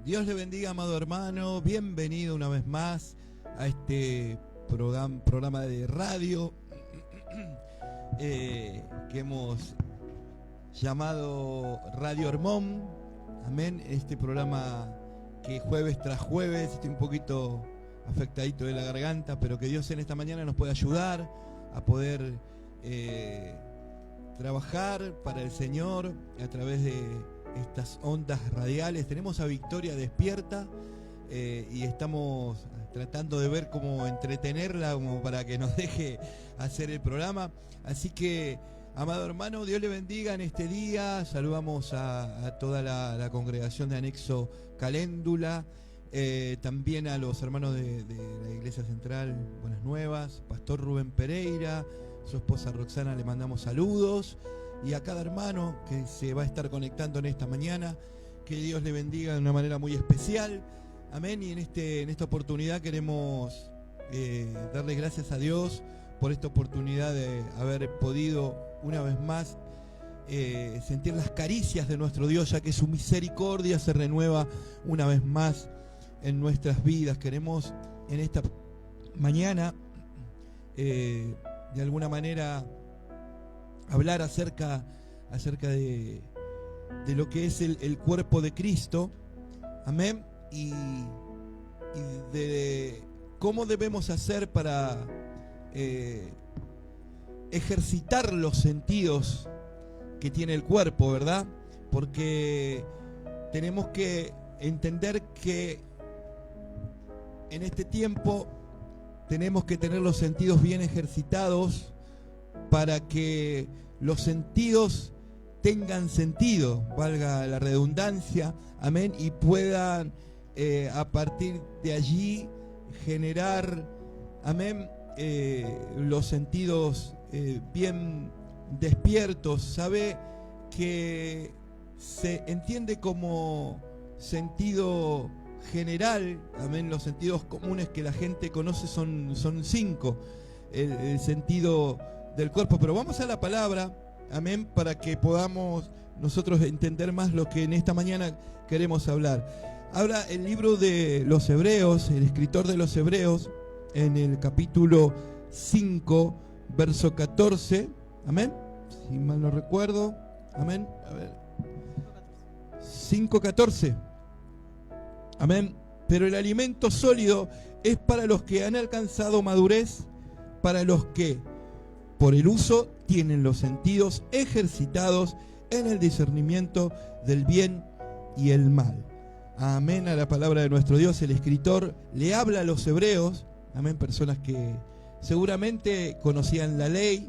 Dios le bendiga, amado hermano. Bienvenido una vez más a este programa de radio que hemos llamado Radio Hermón. Amén. Este programa que jueves tras jueves, estoy un poquito afectadito de la garganta, pero que Dios en esta mañana nos puede ayudar a poder trabajar para el Señor a través de estas ondas radiales. Tenemos a Victoria despierta y estamos tratando de ver cómo entretenerla, como para que nos deje hacer el programa. Así que, amado hermano, Dios le bendiga en este día. Saludamos a toda la congregación de Anexo Caléndula, también a los hermanos de la Iglesia Central Buenas Nuevas, Pastor Rubén Pereira, su esposa Roxana, le mandamos saludos, y a cada hermano que se va a estar conectando en esta mañana, que Dios le bendiga de una manera muy especial. Amén. Y en esta oportunidad queremos darle gracias a Dios por esta oportunidad de haber podido una vez más sentir las caricias de nuestro Dios, ya que su misericordia se renueva una vez más en nuestras vidas. Queremos en esta mañana de alguna manera hablar acerca de lo que es el cuerpo de Cristo. Amén. Y de cómo debemos hacer para ejercitar los sentidos que tiene el cuerpo, ¿verdad? Porque tenemos que entender que en este tiempo tenemos que tener los sentidos bien ejercitados para que los sentidos tengan sentido, valga la redundancia, amén, y puedan a partir de allí generar, amén, los sentidos bien despiertos. Sabe que se entiende como sentido general, amén, los sentidos comunes que la gente conoce son 5, el sentido del cuerpo, pero vamos a la palabra, amén, para que podamos nosotros entender más lo que en esta mañana queremos hablar. Habla el libro de los Hebreos, el escritor de los Hebreos, en el capítulo 5, verso 14, amén, si mal no recuerdo, amén, a ver, 5:14, amén. Pero el alimento sólido es para los que han alcanzado madurez, para los que por el uso tienen los sentidos ejercitados en el discernimiento del bien y el mal. Amén a la palabra de nuestro Dios. El escritor le habla a los hebreos, amén, personas que seguramente conocían la ley,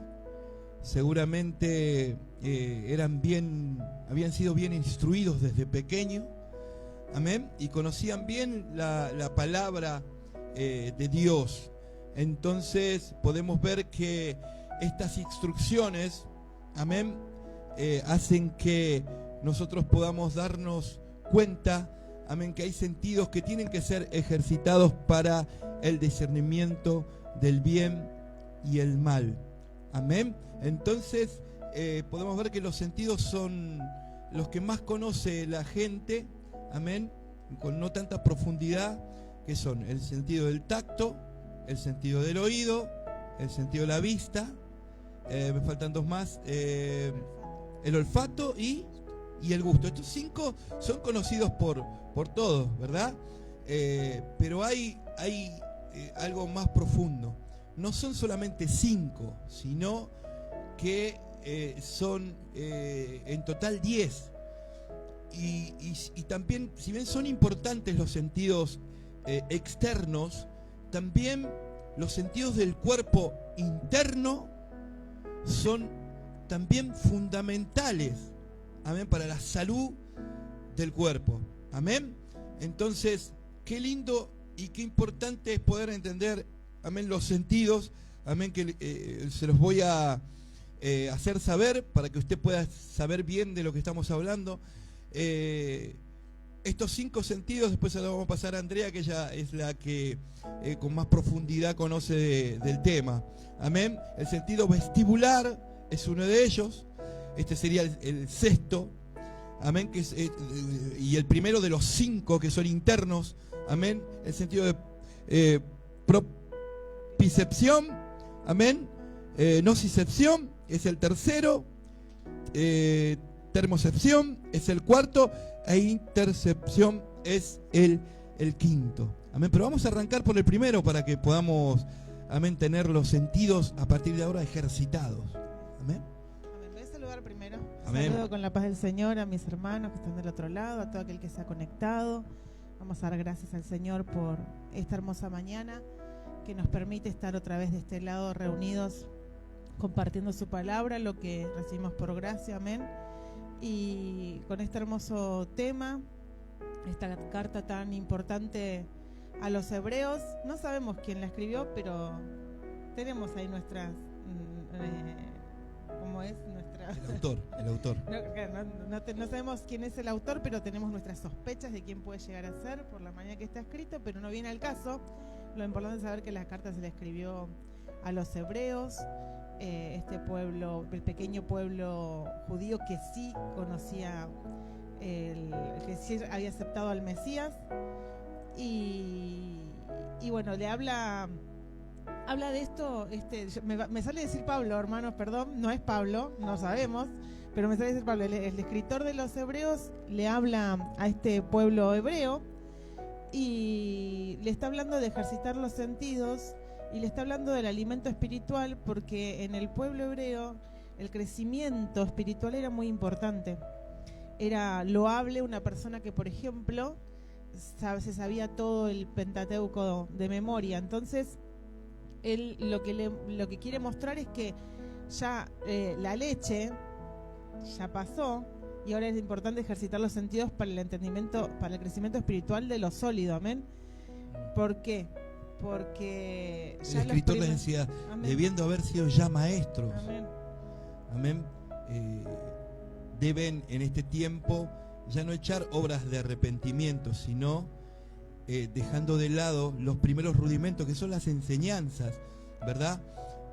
seguramente habían sido bien instruidos desde pequeño, amén, y conocían bien la palabra de Dios. Entonces podemos ver que estas instrucciones, amén, hacen que nosotros podamos darnos cuenta, amén, que hay sentidos que tienen que ser ejercitados para el discernimiento del bien y el mal, amén. Entonces podemos ver que los sentidos son los que más conoce la gente, amén, con no tanta profundidad, que son el sentido del tacto, el sentido del oído, el sentido de la vista, me faltan 2 más, el olfato y el gusto. Estos 5 son conocidos por todos, ¿verdad? Pero hay algo más profundo. No son solamente 5, sino que son en total 10. Y también, si bien son importantes los sentidos externos, también los sentidos del cuerpo interno son también fundamentales, amén, para la salud del cuerpo, amén. Entonces, qué lindo y qué importante es poder entender, amén, los sentidos, amén, que se los voy a hacer saber para que usted pueda saber bien de lo que estamos hablando. Estos 5 sentidos, después se los vamos a pasar a Andrea, que ella es la que con más profundidad conoce del tema. Amén. El sentido vestibular es uno de ellos. Este sería el 6º. amén, que es, y el primero de los 5 que son internos, amén, el sentido de propicepción, amén, nocicepción es el tercero, termocepción es el cuarto, e intercepción es el quinto. Amén. Pero vamos a arrancar por el primero para que podamos, amén, tener los sentidos a partir de ahora ejercitados. Amén. Voy a saludar primero. Amén. Saludo con la paz del Señor a mis hermanos que están del otro lado, a todo aquel que se ha conectado. Vamos a dar gracias al Señor por esta hermosa mañana que nos permite estar otra vez de este lado reunidos compartiendo su palabra, lo que recibimos por gracia, amén. Y con este hermoso tema, esta carta tan importante a los hebreos, no sabemos quién la escribió, pero tenemos ahí nuestras, ¿cómo es? El autor. No sabemos quién es el autor, pero tenemos nuestras sospechas de quién puede llegar a ser por la manera que está escrito, pero no viene al caso. Lo importante es saber que la carta se la escribió a los hebreos, este pueblo, el pequeño pueblo judío que sí conocía, que sí había aceptado al Mesías, y bueno, le habla de esto, me sale decir Pablo, hermanos, perdón, no es Pablo, no sabemos, pero me sale decir Pablo, el escritor de los hebreos le habla a este pueblo hebreo y le está hablando de ejercitar los sentidos y le está hablando del alimento espiritual, porque en el pueblo hebreo el crecimiento espiritual era muy importante. Era loable una persona que, por ejemplo, se sabía todo el Pentateuco de memoria. Entonces él lo que quiere mostrar es que ya la leche ya pasó y ahora es importante ejercitar los sentidos para el entendimiento, para el crecimiento espiritual de lo sólido, amén. ¿Por qué? Porque ya el escritor les decía, amén, debiendo haber sido ya maestros, amén, amén, deben en este tiempo ya no echar obras de arrepentimiento, sino dejando de lado los primeros rudimentos, que son las enseñanzas, ¿verdad?,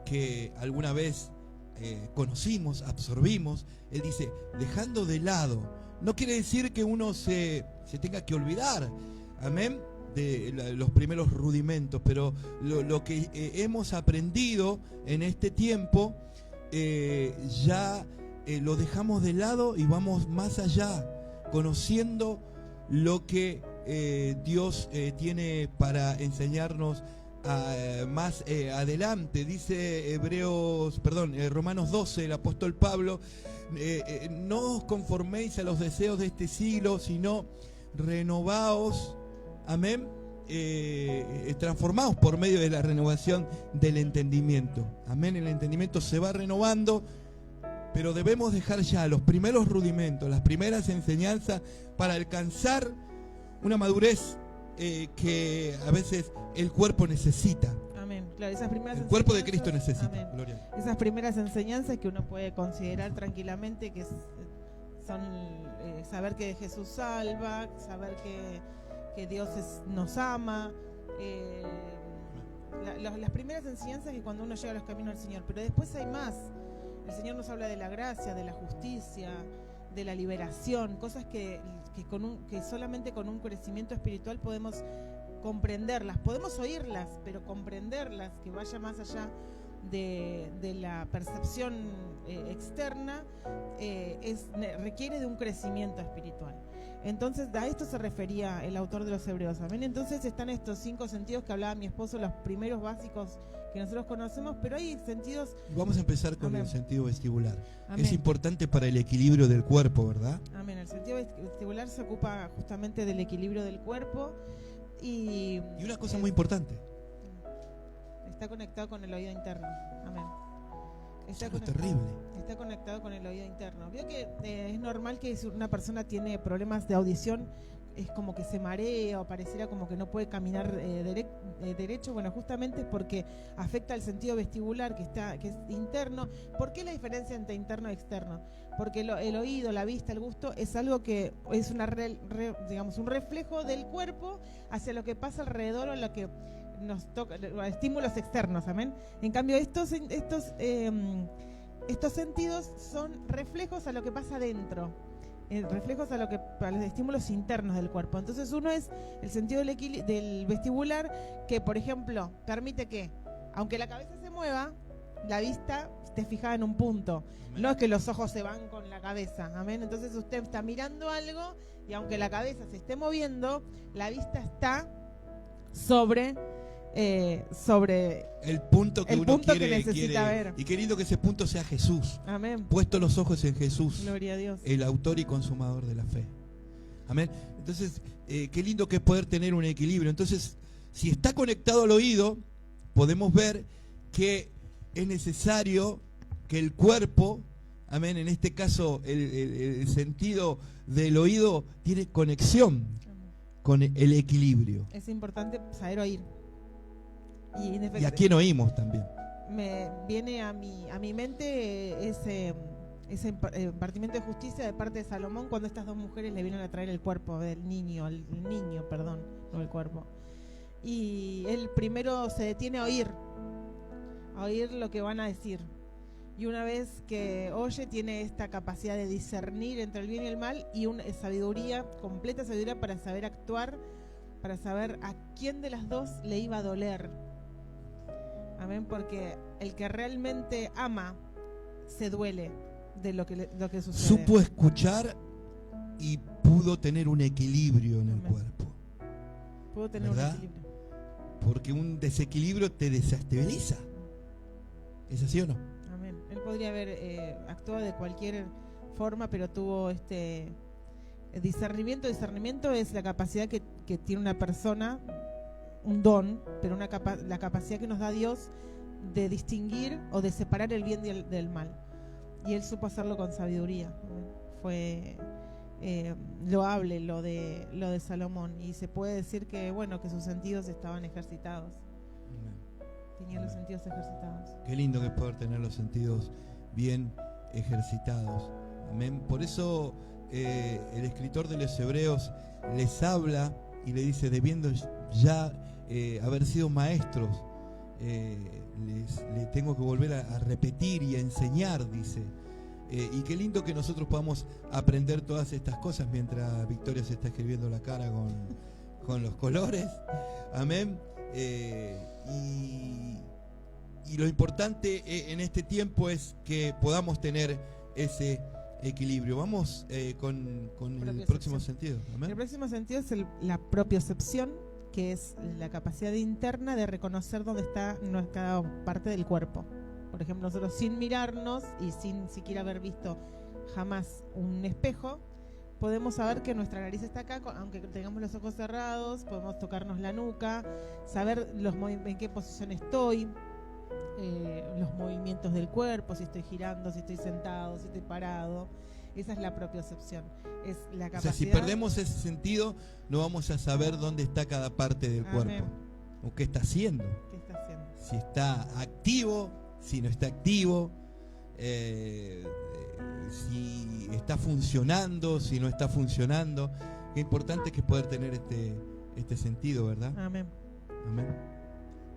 que alguna vez conocimos, absorbimos. Él dice, dejando de lado, no quiere decir que uno se tenga que olvidar, amén, de los primeros rudimentos, pero lo que hemos aprendido en este tiempo ya lo dejamos de lado y vamos más allá, conociendo lo que Dios tiene para enseñarnos más adelante. Dice Romanos 12, el apóstol Pablo, no os conforméis a los deseos de este siglo, sino renovaos, amén, transformaos por medio de la renovación del entendimiento, amén. El entendimiento se va renovando, pero debemos dejar ya los primeros rudimentos, las primeras enseñanzas, para alcanzar una madurez que a veces el cuerpo necesita. Amén. Claro, esas primeras el cuerpo de Cristo necesita. Amén. Gloria. Esas primeras enseñanzas que uno puede considerar tranquilamente que son saber que Jesús salva, saber que Dios nos ama, las primeras enseñanzas que cuando uno llega a los caminos del Señor. Pero después hay más. El Señor nos habla de la gracia, de la justicia, de la liberación, cosas que solamente con un crecimiento espiritual podemos comprenderlas, podemos oírlas, pero comprenderlas, que vaya más allá de la percepción externa, requiere de un crecimiento espiritual. Entonces a esto se refería el autor de los Hebreos, amén. Entonces están estos 5 sentidos que hablaba mi esposo, los primeros básicos que nosotros conocemos, pero hay sentidos. Vamos a empezar con el sentido vestibular. Amén. Es importante para el equilibrio del cuerpo, ¿verdad? Amén. El sentido vestibular se ocupa justamente del equilibrio del cuerpo y una cosa muy importante. Está conectado con el oído interno. Amén. Es terrible. Está conectado con el oído interno. Veo que es normal que si una persona tiene problemas de audición, es como que se marea o pareciera como que no puede caminar derecho. Bueno, justamente es porque afecta el sentido vestibular que es interno. ¿Por qué la diferencia entre interno y externo? Porque el oído, la vista, el gusto es algo que es digamos un reflejo del cuerpo hacia lo que pasa alrededor o lo que nos toca, estímulos externos, amén. En cambio estos sentidos son reflejos a lo que pasa adentro. reflejos a los estímulos internos del cuerpo. Entonces uno es el sentido del vestibular, que por ejemplo permite que, aunque la cabeza se mueva, la vista esté fijada en un punto. Amén. No es que los ojos se van con la cabeza. Amén. Entonces usted está mirando algo y aunque la cabeza se esté moviendo, la vista está sobre el punto que el uno punto quiere, que necesita ver. Y qué lindo que ese punto sea Jesús. Amén. Puesto los ojos en Jesús. Gloria a Dios. El autor y consumador de la fe. Amén. Entonces, qué lindo que es poder tener un equilibrio. Entonces, si está conectado al oído, podemos ver que es necesario que el cuerpo, amén, en este caso el sentido del oído tiene conexión con el equilibrio. Es importante saber oír. Y a quién oímos también. Me viene a mi mente ese impartimiento de justicia de parte de Salomón cuando estas dos mujeres le vienen a traer el cuerpo del niño, no el cuerpo. Y él primero se detiene a oír lo que van a decir. Y una vez que oye, tiene esta capacidad de discernir entre el bien y el mal y una sabiduría, completa sabiduría para saber actuar, para saber a quién de las dos le iba a doler. Amén, porque el que realmente ama se duele de lo que sucede. Supo escuchar y pudo tener un equilibrio en el cuerpo. Pudo tener ¿verdad? un equilibrio. Porque un desequilibrio te desestabiliza. ¿Es así o no? Amén. Él podría haber actuado de cualquier forma, pero tuvo discernimiento. Discernimiento es la capacidad que tiene una persona, un don, pero la capacidad que nos da Dios de distinguir o de separar el bien del mal. Y él supo hacerlo con sabiduría. Fue loable lo de Salomón, y se puede decir que que sus sentidos estaban ejercitados. Tenía los sentidos ejercitados. Qué lindo que es poder tener los sentidos bien ejercitados. Amén. Por eso el escritor de los Hebreos les habla y le dice, debiendo ya haber sido maestros, le tengo que volver a repetir y a enseñar, dice. Y qué lindo que nosotros podamos aprender todas estas cosas mientras Victoria se está escribiendo la cara con los colores. Amén. Y lo importante en este tiempo es que podamos tener ese equilibrio. Vamos con el próximo sentido. ¿Amén? El próximo sentido es la propiocepción, que es la capacidad interna de reconocer dónde está cada parte del cuerpo. Por ejemplo, nosotros sin mirarnos y sin siquiera haber visto jamás un espejo, podemos saber que nuestra nariz está acá, aunque tengamos los ojos cerrados, podemos tocarnos la nuca, saber en qué posición estoy, los movimientos del cuerpo, si estoy girando, si estoy sentado, si estoy parado. Esa es la propiocepción. Es la capacidad. O sea, si perdemos ese sentido, no vamos a saber dónde está cada parte del cuerpo. O qué está haciendo. ¿Qué está haciendo? Si está activo, si no está activo, si está funcionando, si no está funcionando. Qué importante que es poder tener este sentido, ¿verdad? Amén. Amén.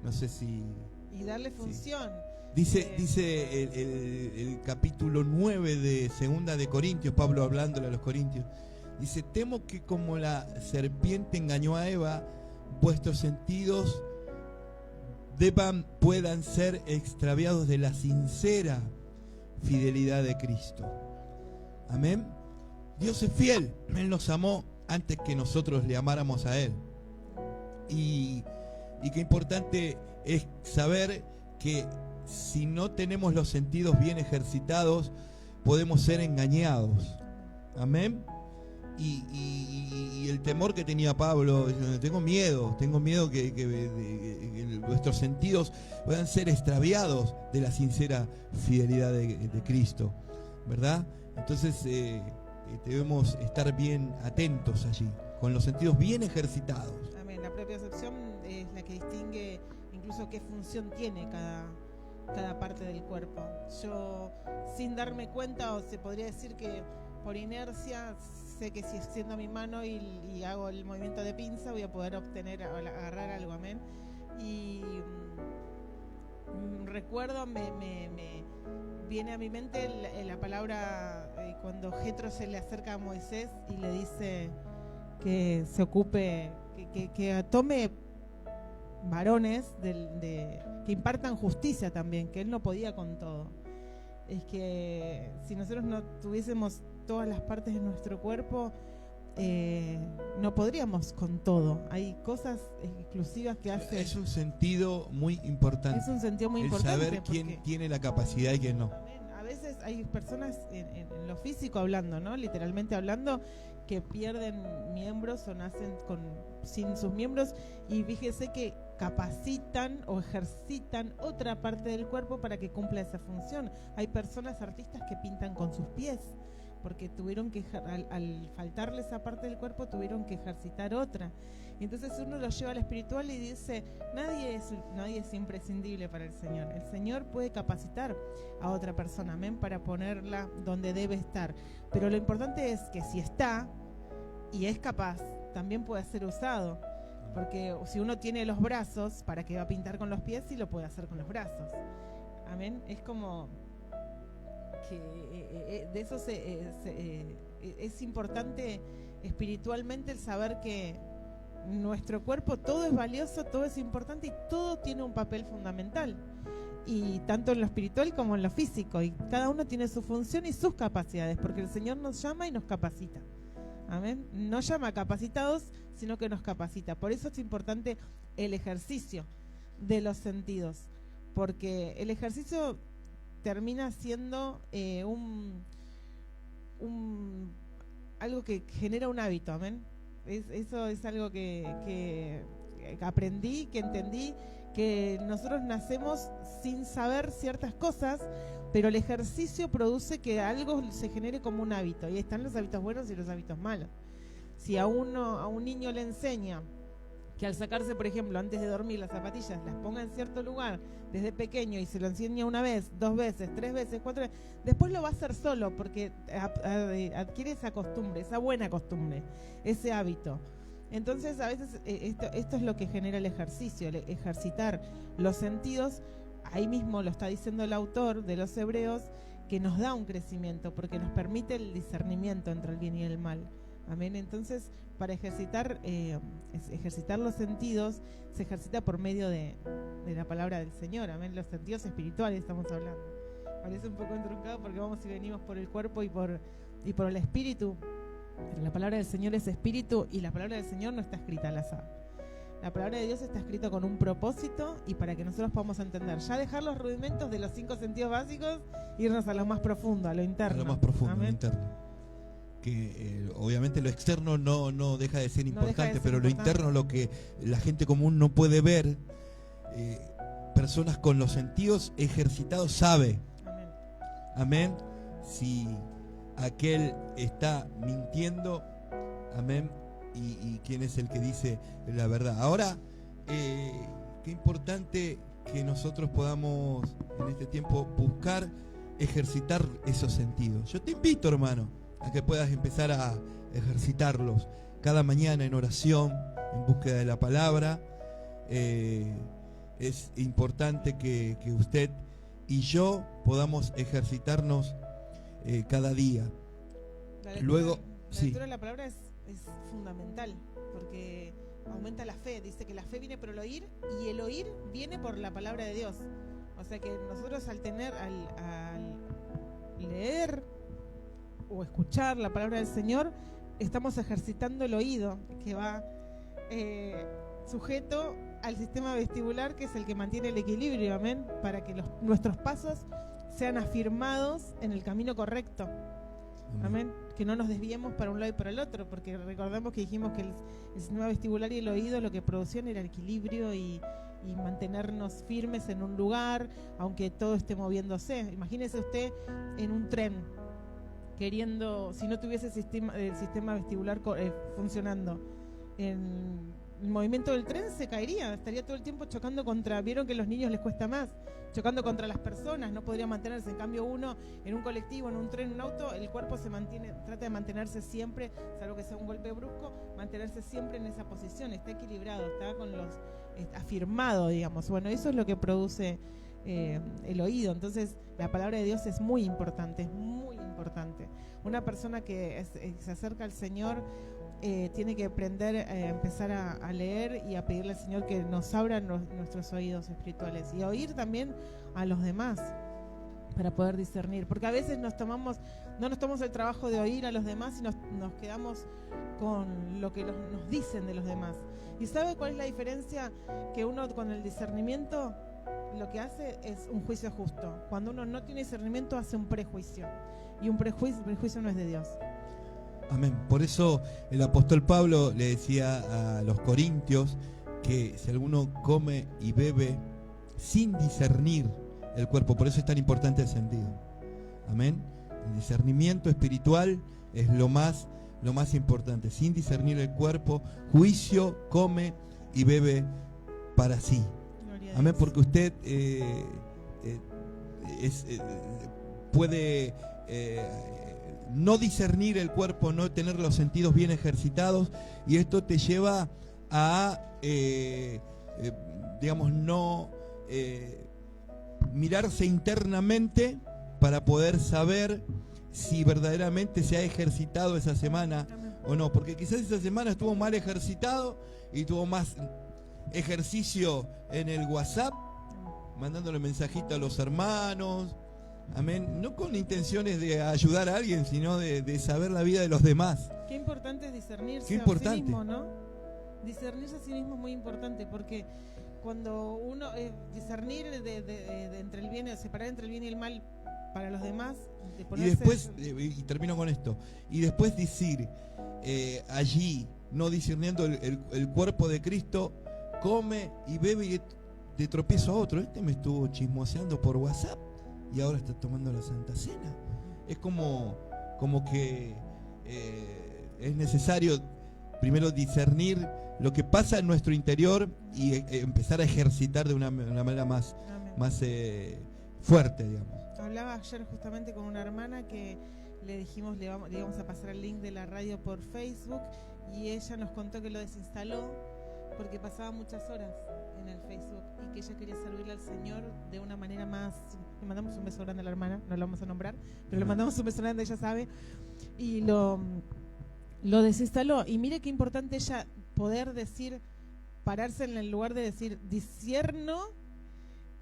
No sé si... Y darle función. Dice el capítulo 9 de 2 de Corintios, Pablo hablándole a los corintios, dice, temo que como la serpiente engañó a Eva, vuestros sentidos puedan ser extraviados de la sincera fidelidad de Cristo. Amén. Dios es fiel. Él nos amó antes que nosotros le amáramos a Él. Y qué importante es saber que si no tenemos los sentidos bien ejercitados, podemos ser engañados. Amén. Y el temor que tenía Pablo, tengo miedo que nuestros sentidos puedan ser extraviados de la sincera fidelidad de Cristo, ¿verdad? Entonces debemos estar bien atentos allí, con los sentidos bien ejercitados. Amén. La propiocepción es la que distingue incluso qué función tiene cada parte del cuerpo. Yo, sin darme cuenta, o se podría decir que por inercia, sé que si extiendo mi mano y hago el movimiento de pinza, voy a poder agarrar algo. Amén. Y recuerdo, me viene a mi mente la palabra cuando Jetro se le acerca a Moisés y le dice que se ocupe, que tome varones que impartan justicia también, que él no podía con todo. Es que si nosotros no tuviésemos todas las partes de nuestro cuerpo, no podríamos con todo. Hay cosas exclusivas que hace. Es un sentido muy importante. Es un sentido muy el importante. Saber quién tiene la capacidad y quién no. A veces hay personas en lo físico hablando, ¿no? Literalmente hablando, que pierden miembros o nacen sin sus miembros, y fíjese que capacitan o ejercitan otra parte del cuerpo para que cumpla esa función. Hay personas, artistas, que pintan con sus pies, porque tuvieron que, al faltarle esa parte del cuerpo, tuvieron que ejercitar otra. Y entonces uno lo lleva al espiritual y dice, nadie es imprescindible para el Señor. El Señor puede capacitar a otra persona, amén, para ponerla donde debe estar. Pero lo importante es que si está y es capaz, también puede ser usado. Porque si uno tiene los brazos, ¿para qué va a pintar con los pies si lo puede hacer con los brazos? Amén. Es como que de eso es importante espiritualmente el saber que nuestro cuerpo, todo es valioso, todo es importante y todo tiene un papel fundamental, y tanto en lo espiritual como en lo físico, y cada uno tiene su función y sus capacidades, porque el Señor nos llama y nos capacita. Amén. No llama capacitados, sino que nos capacita. Por eso es importante el ejercicio de los sentidos, porque el ejercicio termina siendo algo que genera un hábito. Amén. Eso es algo que aprendí, que entendí, que nosotros nacemos sin saber ciertas cosas, pero el ejercicio produce que algo se genere como un hábito, y están los hábitos buenos y los hábitos malos. Si a un niño le enseña que al sacarse, por ejemplo, antes de dormir las zapatillas, las ponga en cierto lugar desde pequeño, y se lo enseña una vez, 2 veces, 3 veces, 4 veces, después lo va a hacer solo, porque adquiere esa costumbre, esa buena costumbre, ese hábito. Entonces, a veces esto es lo que genera el ejercicio, el ejercitar los sentidos. Ahí mismo lo está diciendo el autor de los Hebreos, que nos da un crecimiento, porque nos permite el discernimiento entre el bien y el mal. Amén. Entonces, para ejercitar los sentidos, se ejercita por medio de la palabra del Señor. Amén. Los sentidos espirituales estamos hablando. Parece un poco entruncado porque vamos y venimos por el cuerpo y por el espíritu, pero la palabra del Señor es espíritu, y la palabra del Señor no está escrita al azar. La palabra de Dios está escrita con un propósito, y para que nosotros podamos entender, ya dejar los rudimentos de los 5 sentidos básicos, irnos a lo más profundo, a lo interno. A lo más profundo, Amén. lo interno. Que obviamente lo externo no deja de ser importante, pero lo interno, lo que la gente común no puede ver, personas con los sentidos ejercitados sabe. Amén. Amén. Si aquel está mintiendo, amén, y quién es el que dice la verdad. Ahora, qué importante que nosotros podamos en este tiempo buscar ejercitar esos sentidos. Yo te invito, hermano, a que puedas empezar a ejercitarlos cada mañana en oración, en búsqueda de la palabra. Es importante que usted y yo podamos ejercitarnos cada día. Luego, la lectura de la palabra es fundamental, porque aumenta la fe. Dice que la fe viene por el oír, y el oír viene por la palabra de Dios. O sea que nosotros al leer o escuchar la palabra del Señor, estamos ejercitando el oído, que va sujeto al sistema vestibular, que es el que mantiene el equilibrio. Amén. Para que nuestros pasos sean afirmados en el camino correcto. Amén. Que no nos desviemos para un lado y para el otro, porque recordamos que dijimos que el sistema vestibular y el oído lo que producían era el equilibrio y mantenernos firmes en un lugar, aunque todo esté moviéndose. Imagínese usted en un tren, si no tuviese el sistema vestibular funcionando, el movimiento del tren se caería, estaría todo el tiempo chocando vieron que a los niños les cuesta más, chocando contra las personas, no podría mantenerse. En cambio, uno en un colectivo, en un tren, en un auto, el cuerpo trata de mantenerse siempre, salvo que sea un golpe brusco, mantenerse siempre en esa posición, está equilibrado, está afirmado, digamos. Bueno, eso es lo que produce el oído. Entonces la palabra de Dios es muy importante, es muy importante. Una persona que se acerca al Señor tiene que aprender, empezar a leer y a pedirle al Señor que nos abra nuestros oídos espirituales y a oír también a los demás para poder discernir, porque a veces no nos tomamos el trabajo de oír a los demás y nos quedamos con lo que nos dicen de los demás. ¿Y sabe cuál es la diferencia? Que uno con el discernimiento lo que hace es un juicio justo. Cuando uno no tiene discernimiento hace un prejuicio, y un prejuicio no es de Dios. Amén. Por eso el apóstol Pablo le decía a los corintios que si alguno come y bebe sin discernir el cuerpo, por eso es tan importante el sentido. Amén. El discernimiento espiritual es lo más importante. Sin discernir el cuerpo, juicio, come y bebe para sí. Amén. Porque usted puede no discernir el cuerpo, no tener los sentidos bien ejercitados, y esto te lleva a digamos, no mirarse internamente para poder saber si verdaderamente se ha ejercitado esa semana o no, porque quizás esa semana estuvo mal ejercitado y tuvo más ejercicio en el WhatsApp, mandándole mensajito a los hermanos, amén, no con intenciones de ayudar a alguien, sino de saber la vida de los demás. Qué importante es discernirse. Qué importante. A sí mismo, ¿no? Discernirse a sí mismo es muy importante, porque cuando uno discernir entre el bien, separar entre el bien y el mal para los demás, y después, y termino con esto, y después decir allí, no discerniendo el cuerpo de Cristo, come y bebe y de tropiezo a otro. Este me estuvo chismoseando por WhatsApp y ahora está tomando la Santa Cena. Es como que es necesario primero discernir lo que pasa en nuestro interior y empezar a ejercitar de una manera más fuerte, digamos. Hablaba ayer justamente con una hermana que le dijimos, le íbamos a pasar el link de la radio por Facebook, y ella nos contó que lo desinstaló porque pasaba muchas horas en el Facebook y que ella quería servirle al Señor de una manera más. Le mandamos un beso grande a la hermana, no la vamos a nombrar, pero le mandamos un beso grande, ella sabe, y lo desinstaló. Y mire qué importante ella poder decir, pararse en el lugar de decir, discierno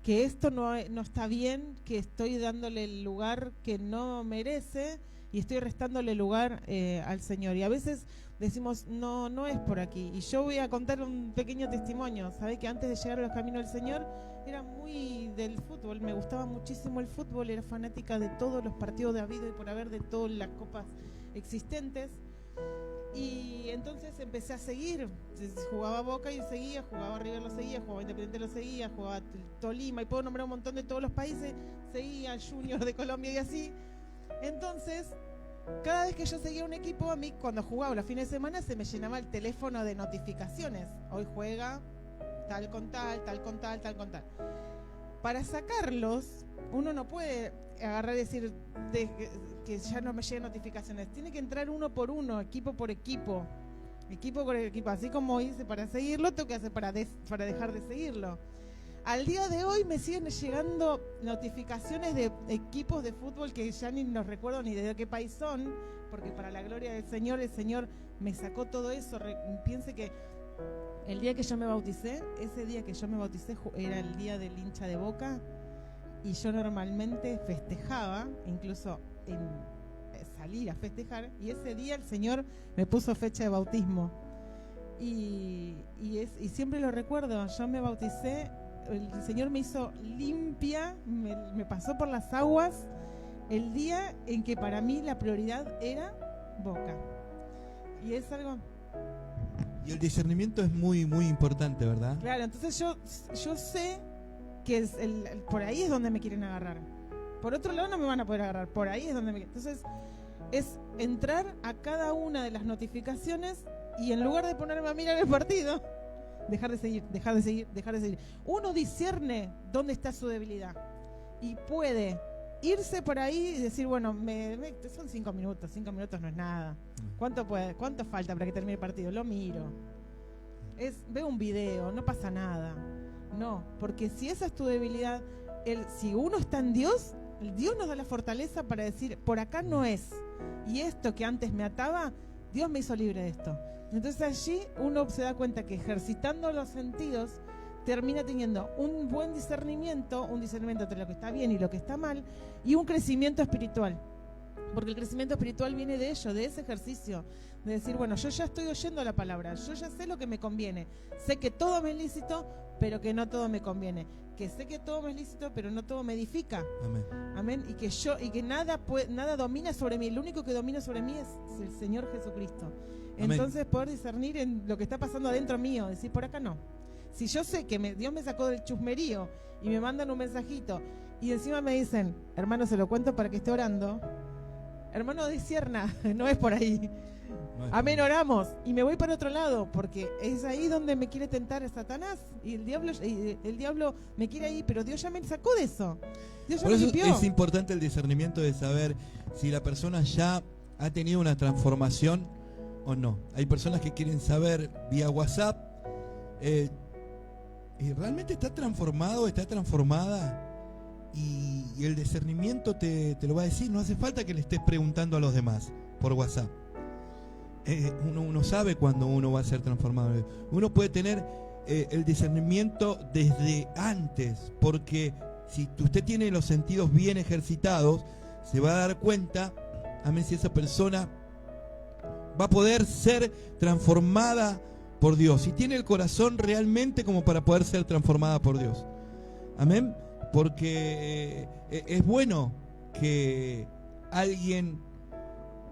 que esto no está bien, que estoy dándole el lugar que no merece y estoy restándole lugar al Señor. Y a veces decimos, no es por aquí. Y yo voy a contar un pequeño testimonio. ¿Sabe que antes de llegar a los caminos del Señor era muy del fútbol? Me gustaba muchísimo el fútbol, era fanática de todos los partidos de habido y por haber, de todas las copas existentes. Y entonces empecé a seguir, jugaba Boca y seguía, jugaba River lo seguía, jugaba Independiente lo seguía, jugaba Tolima, y puedo nombrar un montón de todos los países, seguía Junior de Colombia y así. Entonces, cada vez que yo seguía un equipo, a mí cuando jugaba los fines de semana se me llenaba el teléfono de notificaciones. Hoy juega tal con tal, tal con tal, tal con tal. Para sacarlos, uno no puede agarrar y decir que ya no me lleguen notificaciones. Tiene que entrar uno por uno, equipo por equipo, equipo por equipo. Así como hice para seguirlo, tengo que hacer para dejar de seguirlo. Al día de hoy me siguen llegando notificaciones de equipos de fútbol que ya ni nos recuerdo ni de qué país son, porque para la gloria del Señor, el Señor me sacó todo eso. Piense que el día que yo me bauticé, ese día que yo me bauticé era el día del hincha de Boca, y yo normalmente festejaba, incluso en salir a festejar, y ese día el Señor me puso fecha de bautismo. Y siempre lo recuerdo, yo me bauticé, el Señor me hizo limpia, me pasó por las aguas el día en que para mí la prioridad era Boca. Y es algo... Y el discernimiento es muy, muy importante, ¿verdad? Claro, entonces yo sé que es por ahí es donde me quieren agarrar. Por otro lado no me van a poder agarrar, por ahí es donde me... Entonces es entrar a cada una de las notificaciones y en lugar de ponerme a mirar el partido, dejar de seguir. Uno discierne dónde está su debilidad y puede irse por ahí y decir, bueno, son 5 minutos no es nada. ¿Cuánto falta para que termine el partido? Lo miro. Veo un video, no pasa nada. No, porque si esa es tu debilidad, si uno está en Dios, Dios nos da la fortaleza para decir, por acá no es. Y esto que antes me ataba, Dios me hizo libre de esto. Entonces allí uno se da cuenta que ejercitando los sentidos termina teniendo un buen discernimiento, un discernimiento entre lo que está bien y lo que está mal, y un crecimiento espiritual. Porque el crecimiento espiritual viene de ello, de ese ejercicio, de decir, bueno, yo ya estoy oyendo la palabra, yo ya sé lo que me conviene, sé que todo me es lícito, pero que no todo me conviene, que sé que todo me es lícito, pero no todo me edifica. Amén. Amén. Y que nada domina sobre mí, el único que domina sobre mí es el Señor Jesucristo. Amén. Entonces poder discernir en lo que está pasando adentro mío, decir, por acá no. Si yo sé que Dios me sacó del chusmerío y me mandan un mensajito y encima me dicen, hermano, se lo cuento para que esté orando, hermano, discierna, no es por ahí. No es Amén, por ahí. oramos. Y me voy para otro lado, porque es ahí donde me quiere tentar Satanás. Y el diablo me quiere ahí, pero Dios ya me sacó de eso. Dios ya Por me eso limpió. es importante el discernimiento de saber si la persona ya ha tenido una transformación o no. Hay personas que quieren saber vía WhatsApp, ¿realmente está transformado, está transformada? Y el discernimiento te lo va a decir. No hace falta que le estés preguntando a los demás por WhatsApp. Uno sabe cuando uno va a ser transformado. Uno puede tener el discernimiento desde antes, porque si usted tiene los sentidos bien ejercitados, se va a dar cuenta, amén, si esa persona va a poder ser transformada por Dios, si tiene el corazón realmente como para poder ser transformada por Dios. Amén. Porque es bueno que alguien,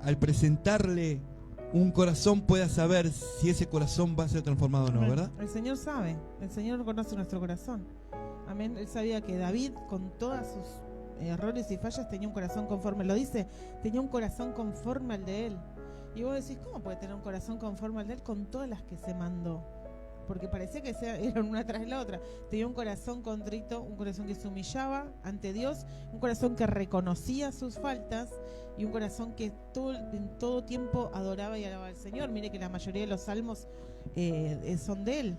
al presentarle un corazón, pueda saber si ese corazón va a ser transformado o no, ¿verdad? El Señor sabe, el Señor conoce nuestro corazón. Amén. Él sabía que David, con todos sus errores y fallas, tenía un corazón conforme, lo dice, tenía un corazón conforme al de él. Y vos decís, ¿cómo puede tener un corazón conforme al de él con todas las que se mandó? Porque parecía que eran una tras la otra. Tenía un corazón contrito, un corazón que se humillaba ante Dios, un corazón que reconocía sus faltas y un corazón que en todo tiempo adoraba y alababa al Señor. Mire que la mayoría de los salmos son de él.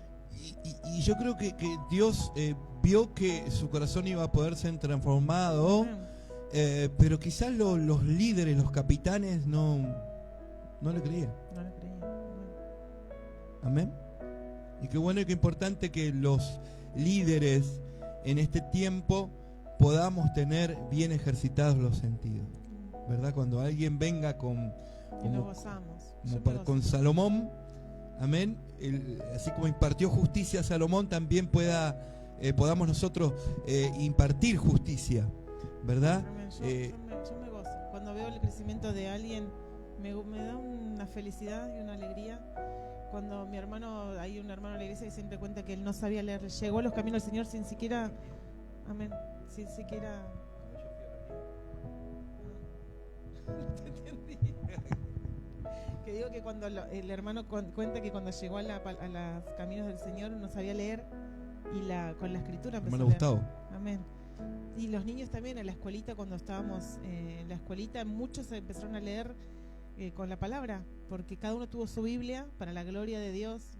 Y yo creo que Dios vio que su corazón iba a poder ser transformado, pero quizás los líderes, los capitanes no le creían. No le creían. Amén. Y qué bueno y qué importante que los líderes en este tiempo podamos tener bien ejercitados los sentidos, ¿verdad? Cuando alguien venga con con Salomón, amén, así como impartió justicia a Salomón, también podamos nosotros impartir justicia, ¿verdad? Yo me gozo. Cuando veo el crecimiento de alguien, me da una felicidad y una alegría. Cuando hay un hermano en la iglesia que siempre cuenta que él no sabía leer, llegó a los caminos del Señor sin siquiera, amén, sin siquiera. Que digo que cuando el hermano cuenta que cuando llegó a los caminos del Señor no sabía leer y con la escritura empezó a leer. Gustavo. Amén. Y los niños también en la escuelita, cuando estábamos en la escuelita, muchos empezaron a leer con la palabra, porque cada uno tuvo su Biblia, para la gloria de Dios,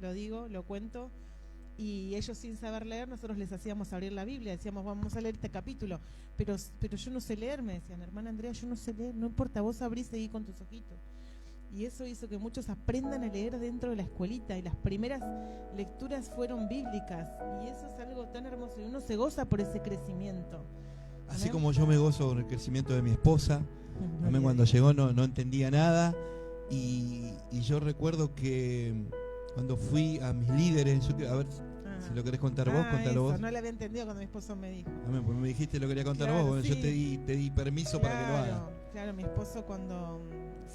lo cuento, y ellos sin saber leer, nosotros les hacíamos abrir la Biblia, decíamos, vamos a leer este capítulo, pero yo no sé leer, me decían, hermana Andrea, yo no sé leer, no importa, vos abrís, seguí con tus ojitos. Y eso hizo que muchos aprendan a leer dentro de la escuelita, y las primeras lecturas fueron bíblicas, y eso es algo tan hermoso, y uno se goza por ese crecimiento. Así ¿amén? como yo me gozo con el crecimiento de mi esposa. Amén. Cuando llegó no entendía nada, y yo recuerdo que cuando fui a mis líderes, a ver si lo querés contar vos, contalo vos. No le había entendido cuando mi esposo me dijo. Amén, pues me dijiste lo quería contar Claro, vos, bueno, sí. yo te di permiso para que lo haga. Claro, mi esposo cuando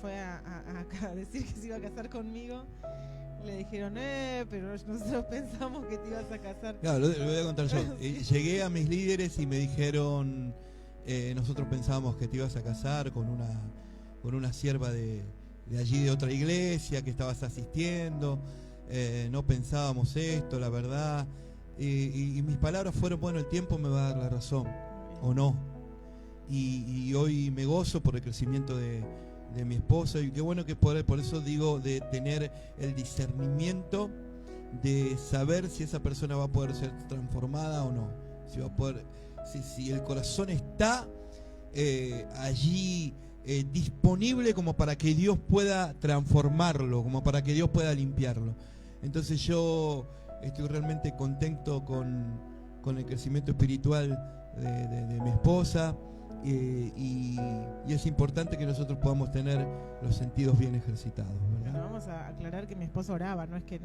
fue a decir que se iba a casar conmigo, le dijeron, pero nosotros pensamos que te ibas a casar. Claro, lo voy a contar yo. Llegué a mis líderes y me dijeron, nosotros pensábamos que te ibas a casar con una sierva de allí de otra iglesia que estabas asistiendo, no pensábamos esto, la verdad, y mis palabras fueron, bueno, el tiempo me va a dar la razón, o no, y hoy me gozo por el crecimiento de mi esposa, y qué bueno que por eso digo, de tener el discernimiento de saber si esa persona va a poder ser transformada o no, si el corazón está allí disponible como para que Dios pueda transformarlo, como para que Dios pueda limpiarlo. Entonces yo estoy realmente contento con el crecimiento espiritual de mi esposa, y es importante que nosotros podamos tener los sentidos bien ejercitados, ¿verdad? Bueno, vamos a aclarar que mi esposo oraba, no es que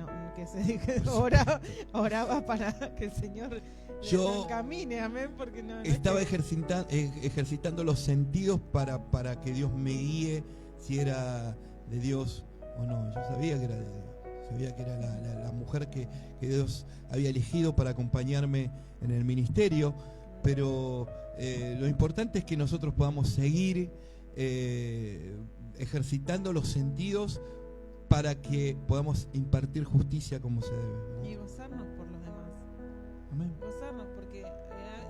oraba para que el Señor le encamine, amén, porque no estaba es que... ejercitando los sentidos para que Dios me guíe si era de Dios o no. Yo sabía que era de Dios, sabía que era la mujer que Dios había elegido para acompañarme en el ministerio, pero lo importante es que nosotros podamos seguir ejercitando los sentidos para que podamos impartir justicia como se debe. Y gozarnos por los demás. Amén. Gozarnos, porque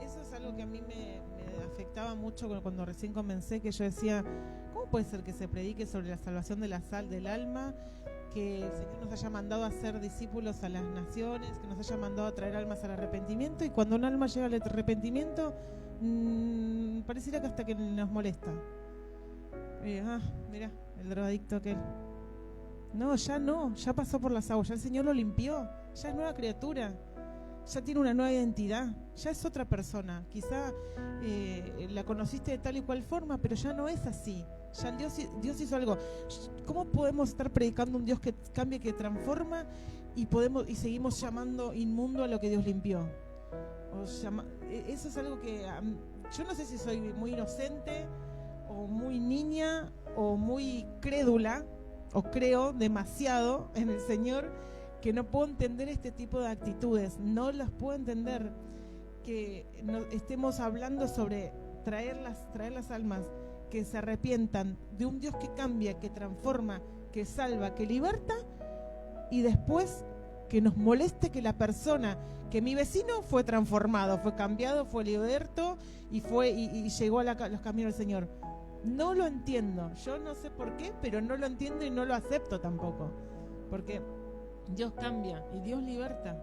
eso es algo que a mí me afectaba mucho cuando recién comencé, que yo decía, ¿cómo puede ser que se predique sobre la salvación de del alma? Que el Señor nos haya mandado a ser discípulos a las naciones, que nos haya mandado a traer almas al arrepentimiento, y cuando un alma llega al arrepentimiento, pareciera que hasta que nos molesta. Mirá, el drogadicto aquel. No, ya pasó por las aguas, ya el Señor lo limpió, ya es nueva criatura, ya tiene una nueva identidad, ya es otra persona. Quizá la conociste de tal y cual forma, pero ya no es así. Ya Dios hizo algo. ¿Cómo podemos estar predicando un Dios que cambia, que transforma, y seguimos llamando inmundo a lo que Dios limpió? Eso es algo que yo no sé si soy muy inocente o muy niña o muy crédula, o creo demasiado en el Señor, que no puedo entender este tipo de actitudes. No las puedo entender, que estemos hablando sobre traer las almas que se arrepientan de un Dios que cambia, que transforma, que salva, que liberta, y después que nos moleste que la persona, que mi vecino fue transformado, fue cambiado, fue liberto y llegó a los caminos del Señor. No lo entiendo, yo no sé por qué, pero no lo entiendo y no lo acepto tampoco, porque Dios cambia y Dios liberta.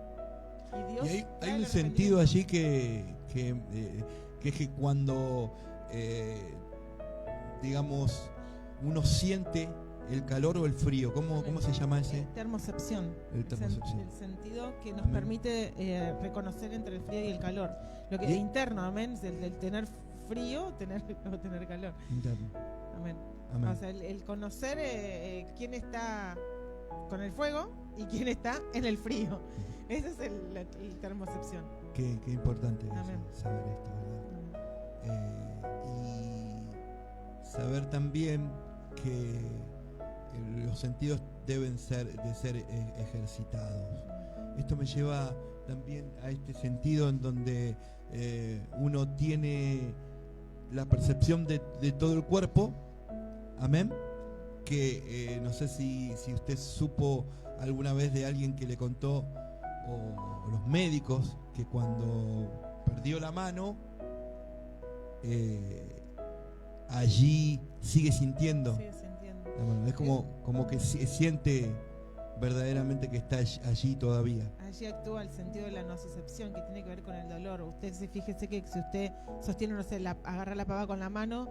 Y hay un sentido allí que es que cuando digamos, uno siente el calor o el frío. ¿Cómo se llama ese? Termocepción. El termocepción. El sentido que nos permite reconocer entre el frío y el calor. Lo que es interno, amén, el tener frío o tener calor. Interno. Amén. O sea, el conocer quién está con el fuego y quién está en el frío. Ese es el termocepción. Qué importante es saber esto, ¿verdad? Y saber también que los sentidos deben ser ejercitados. Esto me lleva también a este sentido en donde uno tiene la percepción de todo el cuerpo, amén, que no sé si usted supo alguna vez de alguien que le contó, o los médicos, que cuando perdió la mano, allí sigue sintiendo. Sigue sintiendo. La mano. Es como que siente verdaderamente que está allí todavía. Allí actúa el sentido de la nocicepción, que tiene que ver con el dolor. Fíjese que si usted sostiene, no sé, agarra la pava con la mano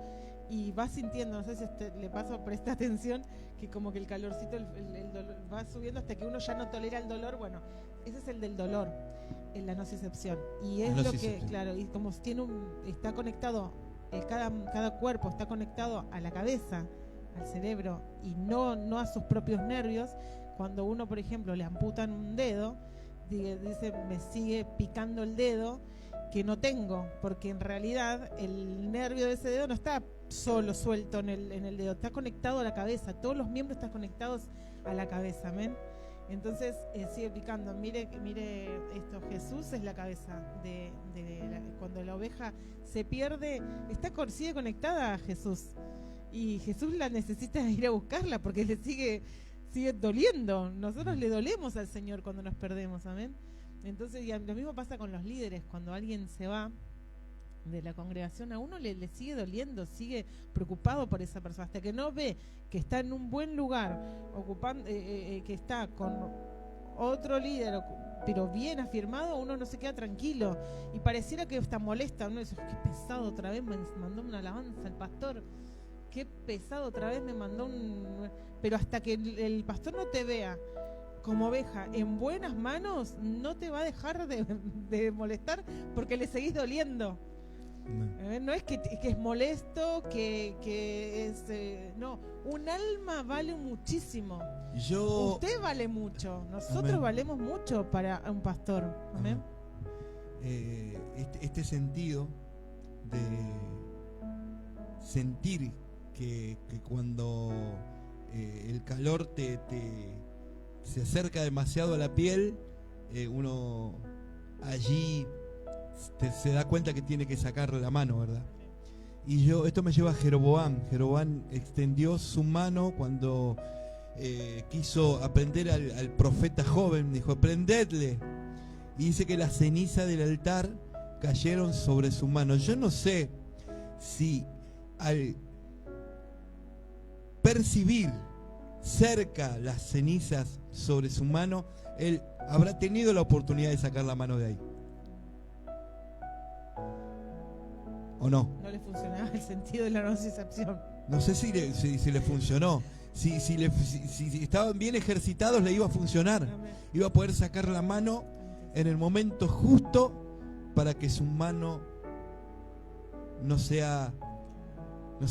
y va sintiendo, no sé si le pasa, presta atención, que como que el calorcito, el dolor va subiendo hasta que uno ya no tolera el dolor. Bueno, ese es el del dolor, en la nocicepción. Y es lo que, claro, y como está conectado, cada cuerpo está conectado a la cabeza, al cerebro, y no a sus propios nervios. Cuando uno, por ejemplo, le amputan un dedo, dice, me sigue picando el dedo, que no tengo, porque en realidad el nervio de ese dedo no está solo suelto en el dedo, está conectado a la cabeza, todos los miembros están conectados a la cabeza, amén. Entonces sigue picando. Mire esto, Jesús es la cabeza cuando la oveja se pierde, sigue conectada a Jesús, y Jesús la necesita ir a buscarla porque le sigue doliendo. Nosotros le dolemos al Señor cuando nos perdemos, amén. Entonces, lo mismo pasa con los líderes. Cuando alguien se va de la congregación, a uno le sigue doliendo, sigue preocupado por esa persona, hasta que no ve que está en un buen lugar, ocupando, que está con otro líder, pero bien afirmado, uno no se queda tranquilo. Y pareciera que está molesta. Uno dice, qué pesado, otra vez me mandó una alabanza el pastor. Qué pesado, otra vez me mandó un... Pero hasta que el pastor no te vea como oveja en buenas manos, no te va a dejar de molestar porque le seguís doliendo. No es que es molesto, que es... no, un alma vale muchísimo. Usted vale mucho, nosotros Amén. Valemos mucho para un pastor. Amén. Este sentido de sentir que cuando el calor se acerca demasiado a la piel, uno allí se da cuenta que tiene que sacarle la mano, ¿verdad? Y esto me lleva a Jeroboam. Jeroboam extendió su mano cuando quiso aprender al profeta joven, dijo, prendedle. Y dice que las cenizas del altar cayeron sobre su mano. Yo no sé si al percibir cerca las cenizas sobre su mano, él habrá tenido la oportunidad de sacar la mano de ahí. ¿O no? No le funcionaba el sentido de la nocicepción. No sé si le funcionó. Si estaban bien ejercitados, le iba a funcionar. Amén. Iba a poder sacar la mano en el momento justo para que su mano no se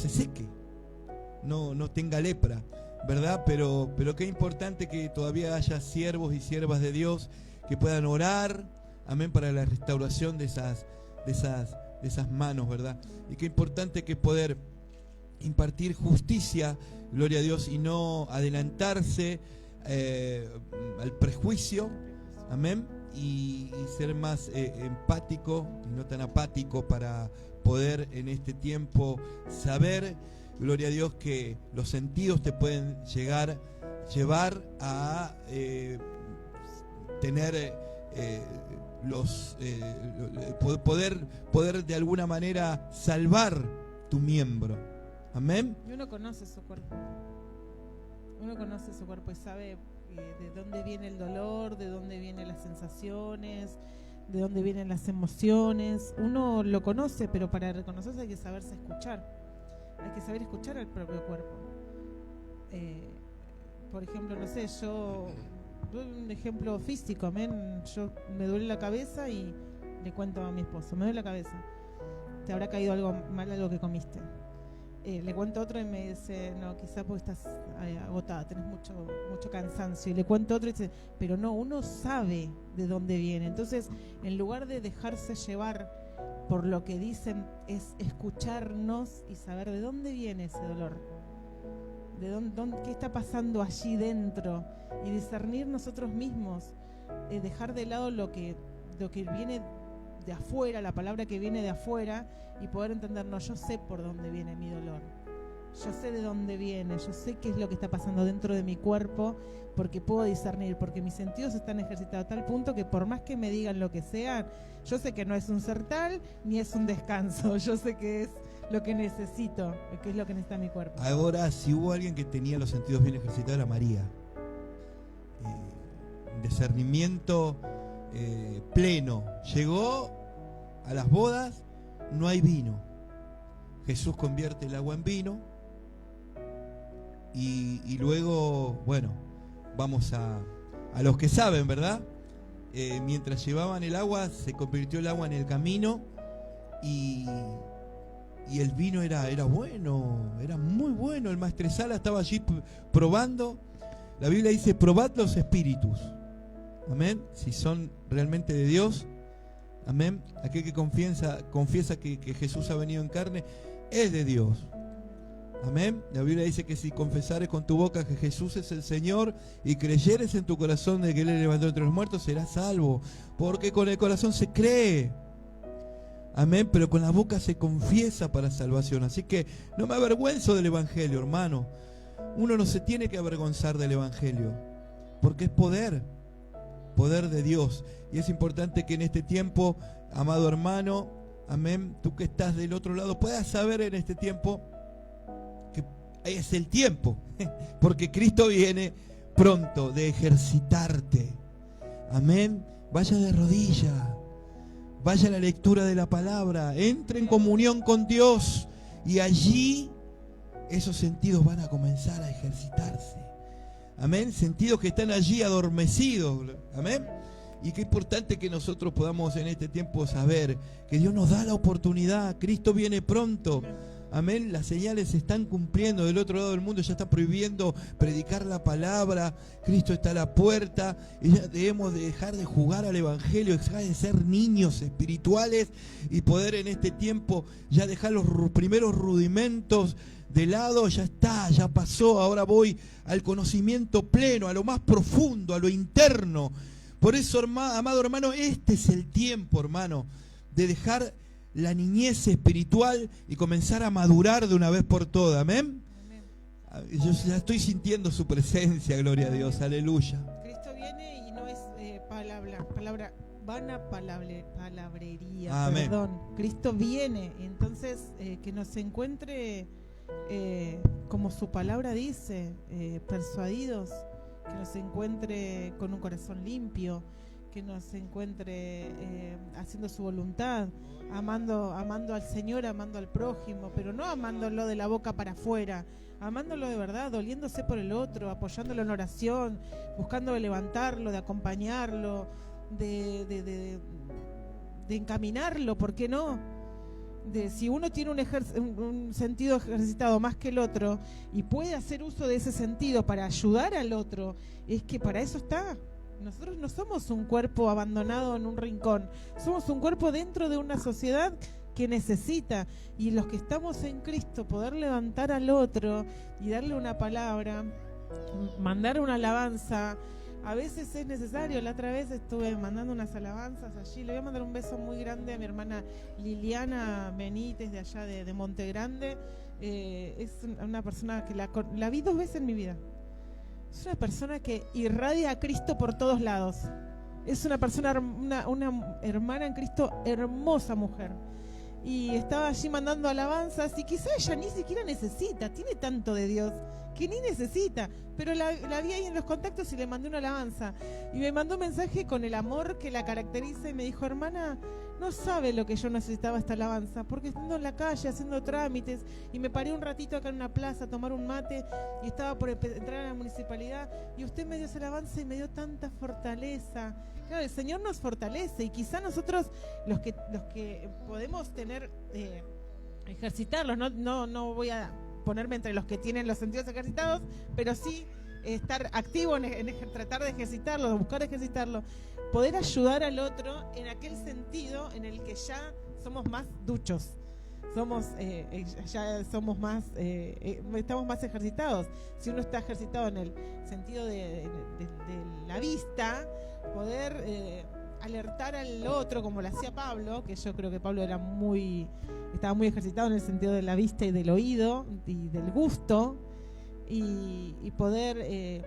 seque, no tenga lepra, ¿verdad? Pero qué importante que todavía haya siervos y siervas de Dios que puedan orar, amén, para la restauración de esas manos, ¿verdad? Y qué importante que poder impartir justicia, gloria a Dios, y no adelantarse al prejuicio, amén, y ser más empático y no tan apático para poder en este tiempo saber, gloria a Dios, que los sentidos te pueden llevar a tener poder de alguna manera salvar tu miembro. Amén. Y uno conoce su cuerpo. Uno conoce su cuerpo y sabe de dónde viene el dolor, de dónde vienen las sensaciones, de dónde vienen las emociones. Uno lo conoce, pero para reconocerse hay que saberse escuchar. Hay que saber escuchar al propio cuerpo. Por ejemplo, no sé, yo doy un ejemplo físico, amén. Yo me duele la cabeza y le cuento a mi esposo, me duele la cabeza. Te habrá caído algo mal, algo que comiste. Le cuento otro y me dice, no, quizás porque estás agotada, tenés mucho cansancio. Y le cuento otro y dice, pero no, uno sabe de dónde viene. Entonces, en lugar de dejarse llevar por lo que dicen, es escucharnos y saber de dónde viene ese dolor. De dónde, qué está pasando allí dentro. Y discernir nosotros mismos. Dejar de lado lo que viene de afuera, la palabra que viene de afuera, y poder entendernos, yo sé por dónde viene mi dolor, yo sé de dónde viene, yo sé qué es lo que está pasando dentro de mi cuerpo, porque puedo discernir, porque mis sentidos están ejercitados a tal punto que por más que me digan lo que sea, yo sé que no es un sertal ni es un descanso, yo sé que es lo que necesito, que es lo que necesita mi cuerpo. Ahora, si hubo alguien que tenía los sentidos bien ejercitados, era María. Discernimiento pleno. Llegó a las bodas, no hay vino. Jesús convierte el agua en vino. Y luego, bueno, vamos a los que saben, ¿verdad? Mientras llevaban el agua, se convirtió el agua en el camino. Y el vino era bueno, era muy bueno. El maestresala estaba allí probando. La Biblia dice, probad los espíritus. Amén. Si son realmente de Dios. Amén. Aquel que confiesa que Jesús ha venido en carne es de Dios. Amén. La Biblia dice que si confesares con tu boca que Jesús es el Señor y creyeres en tu corazón de que Él le levantó entre los muertos, serás salvo. Porque con el corazón se cree. Amén. Pero con la boca se confiesa para salvación. Así que no me avergüenzo del Evangelio, hermano. Uno no se tiene que avergonzar del Evangelio. Porque es poder de Dios. Y es importante que en este tiempo, amado hermano, amén, tú que estás del otro lado, puedas saber en este tiempo que es el tiempo, porque Cristo viene pronto de ejercitarte. Amén. vaya de rodillas, vaya a la lectura de la palabra, entre en comunión con Dios y allí esos sentidos van a comenzar a ejercitarse. Amén. Sentidos que están allí adormecidos. Amén. Y qué importante que nosotros podamos en este tiempo saber que Dios nos da la oportunidad. Cristo viene pronto. Amén. Las señales se están cumpliendo. Del otro lado del mundo ya está prohibiendo predicar la palabra. Cristo está a la puerta. Y ya debemos dejar de jugar al evangelio, dejar de ser niños espirituales y poder en este tiempo ya dejar los primeros rudimentos de lado. Ya está, ya pasó. Ahora voy al conocimiento pleno, a lo más profundo, a lo interno. Por eso, amado hermano, este es el tiempo, hermano, de dejar la niñez espiritual y comenzar a madurar de una vez por todas. ¿Amén? Amén. Yo ya estoy sintiendo su presencia, gloria a Dios, aleluya. Cristo viene y no es palabrería, amén. Perdón. Cristo viene, entonces que nos encuentre como su palabra dice, persuadidos, que nos encuentre con un corazón limpio, que nos encuentre haciendo su voluntad, amando al Señor, amando al prójimo, pero no amándolo de la boca para afuera, amándolo de verdad, doliéndose por el otro, apoyándolo en oración, buscando de levantarlo, de acompañarlo, de encaminarlo, ¿por qué no? Si uno tiene un sentido ejercitado más que el otro y puede hacer uso de ese sentido para ayudar al otro, es que para eso está. Nosotros no somos un cuerpo abandonado en un rincón, somos un cuerpo dentro de una sociedad que necesita, y los que estamos en Cristo, poder levantar al otro y darle una palabra, mandar una alabanza. A veces es necesario. La otra vez estuve mandando unas alabanzas allí. Le voy a mandar un beso muy grande a mi hermana Liliana Benítez, de allá de Monte Grande. Es una persona que la vi 2 veces en mi vida. Es una persona que irradia a Cristo por todos lados. Es una persona, una hermana en Cristo, hermosa mujer. Y estaba allí mandando alabanzas y quizá ella ni siquiera necesita, tiene tanto de Dios que ni necesita, pero la vi ahí en los contactos y le mandé una alabanza y me mandó un mensaje con el amor que la caracteriza y me dijo: hermana, no sabe lo que yo necesitaba esta alabanza, porque estando en la calle haciendo trámites y me paré un ratito acá en una plaza a tomar un mate y estaba por entrar a la municipalidad y usted me dio esa alabanza y me dio tanta fortaleza. Claro, el Señor nos fortalece y quizá nosotros los que podemos tener ejercitarlos, no voy a ponerme entre los que tienen los sentidos ejercitados, pero sí estar activo en tratar de ejercitarlo, buscar ejercitarlo, poder ayudar al otro en aquel sentido en el que ya somos más duchos, ya somos más, estamos más ejercitados. Si uno está ejercitado en el sentido de la vista, poder alertar al otro como lo hacía Pablo, que yo creo que Pablo estaba muy ejercitado en el sentido de la vista y del oído y del gusto, y poder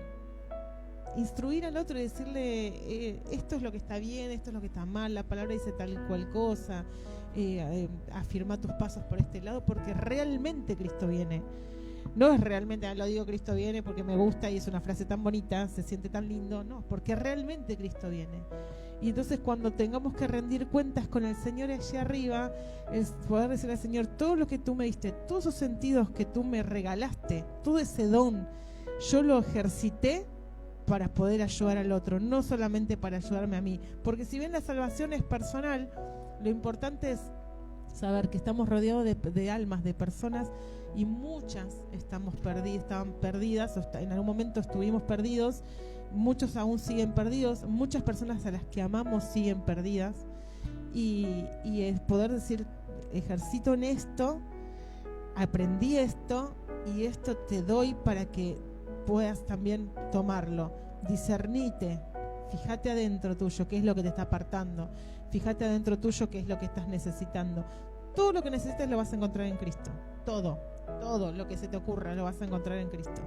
instruir al otro y decirle esto es lo que está bien, esto es lo que está mal, la palabra dice tal cual cosa, afirma tus pasos por este lado, porque realmente Cristo viene. No es realmente, lo digo Cristo viene porque me gusta y es una frase tan bonita, se siente tan lindo, no, porque realmente Cristo viene. Y entonces cuando tengamos que rendir cuentas con el Señor allá arriba, es poder decirle al Señor: todo lo que tú me diste, todos esos sentidos que tú me regalaste, todo ese don, yo lo ejercité para poder ayudar al otro, no solamente para ayudarme a mí. Porque si bien la salvación es personal, lo importante es saber que estamos rodeados de almas, de personas, y muchas estaban perdidas, en algún momento estuvimos perdidos, muchos aún siguen perdidos, muchas personas a las que amamos siguen perdidas, y es poder decir: ejercito en esto, aprendí esto, y esto te doy para que puedas también tomarlo. Discernite, fíjate adentro tuyo qué es lo que te está apartando, fíjate adentro tuyo qué es lo que estás necesitando. Todo lo que necesites lo vas a encontrar en Cristo, todo lo que se te ocurra lo vas a encontrar en Cristo.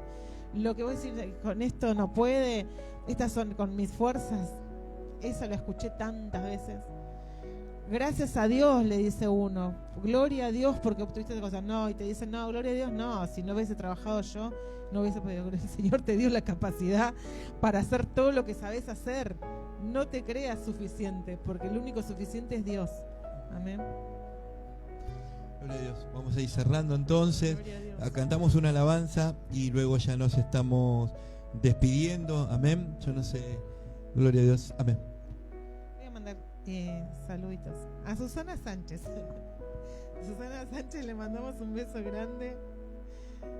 Lo que voy a decir, con esto no puede, estas son con mis fuerzas, eso lo escuché tantas veces. Gracias a Dios, le dice uno, gloria a Dios porque obtuviste cosas, no, y te dicen: no, gloria a Dios, no, si no hubiese trabajado yo, no hubiese podido. El Señor te dio la capacidad para hacer todo lo que sabes hacer. no te creas suficiente, porque el único suficiente es Dios. Amén. Gloria a Dios. Vamos a ir cerrando entonces. Gloria a Dios. Cantamos una alabanza y luego ya nos estamos despidiendo. Amén. Yo no sé. Gloria a Dios. Amén. Voy a mandar saluditos a Susana Sánchez. A Susana Sánchez le mandamos un beso grande.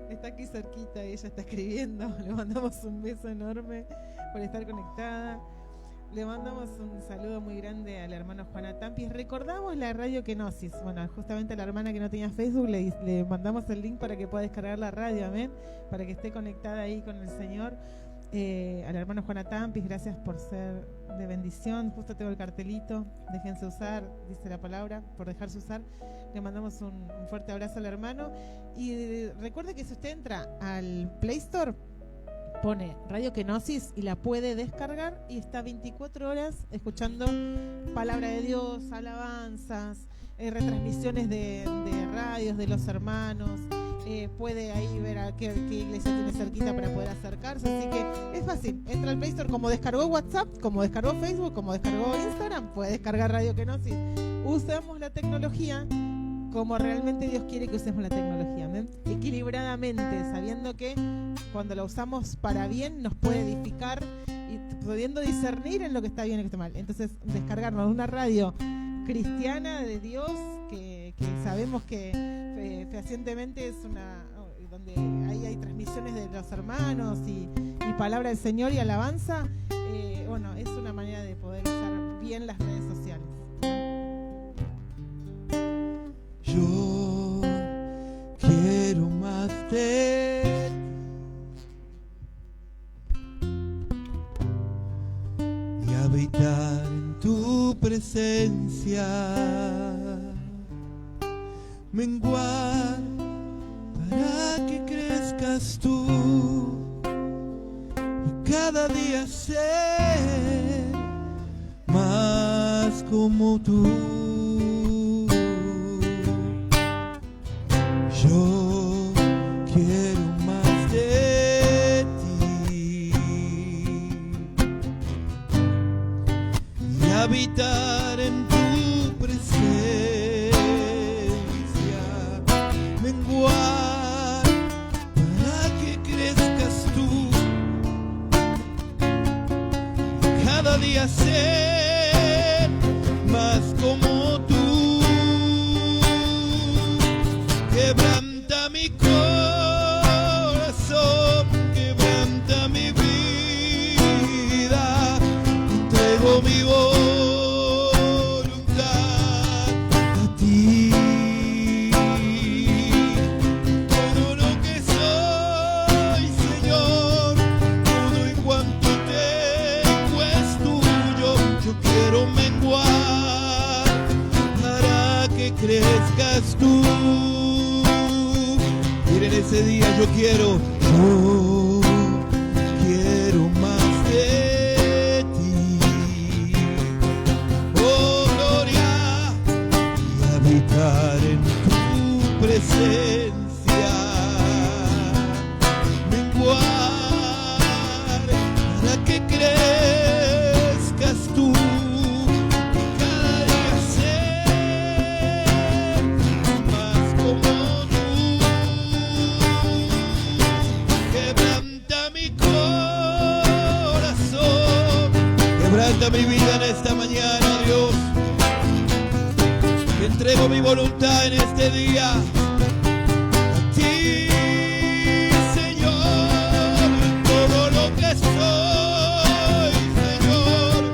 Está aquí cerquita, ella está escribiendo. Le mandamos un beso enorme por estar conectada. Le mandamos un saludo muy grande al hermano Juana Tampis. Recordamos la radio Kenosis. Bueno, justamente a la hermana que no tenía Facebook le mandamos el link para que pueda descargar la radio, amén, para que esté conectada ahí con el Señor. Al hermano Juana Tampis, gracias por ser de bendición. Justo tengo el cartelito, déjense usar, dice la palabra, por dejarse usar. Le mandamos un fuerte abrazo al hermano. Y recuerde que si usted entra al Play Store, pone Radio Kenosis y la puede descargar y está 24 horas escuchando palabra de Dios, alabanzas, retransmisiones de radios de los hermanos. Puede ahí ver a qué iglesia tiene cerquita para poder acercarse. Así que es fácil, entra al Play Store, como descargó WhatsApp, como descargó Facebook, como descargó Instagram, puede descargar Radio Kenosis. Usamos la tecnología como realmente Dios quiere que usemos la tecnología, ¿ven? Equilibradamente, sabiendo que cuando la usamos para bien nos puede edificar y pudiendo discernir en lo que está bien y lo que está mal. Entonces, descargarnos una radio cristiana de Dios que sabemos que fehacientemente es una donde ahí hay transmisiones de los hermanos y palabra del Señor y alabanza, bueno, es una manera de poder usar bien las redes sociales. Yo quiero más de ti y habitar en tu presencia, menguar para que crezcas tú y cada día ser más como tú. Yo quiero más de ti y habitar en tu presencia, menguar para que crezcas tú y cada día ser más como tú. Quebranta mi corazón, quebranta mi vida, entrego mi voluntad a ti. Todo lo que soy, Señor, todo y cuanto tengo es tuyo. Yo quiero menguar para que crezcas tú. En ese día yo quiero más de ti, oh gloria, y habitar en tu presencia, menguar para que crezcas tú. Quebranta mi vida en esta mañana, Dios. Te entrego mi voluntad en este día a ti, Señor. Todo lo que soy, Señor,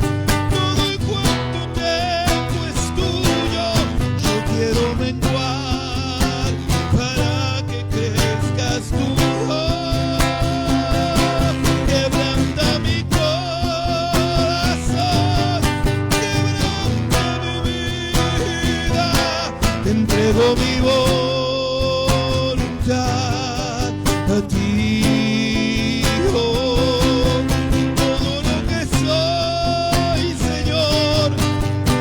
todo y cuanto tengo es tuyo. Yo quiero menguar para que crezcas tú. Entrego mi voluntad a ti, oh, todo lo que soy, Señor,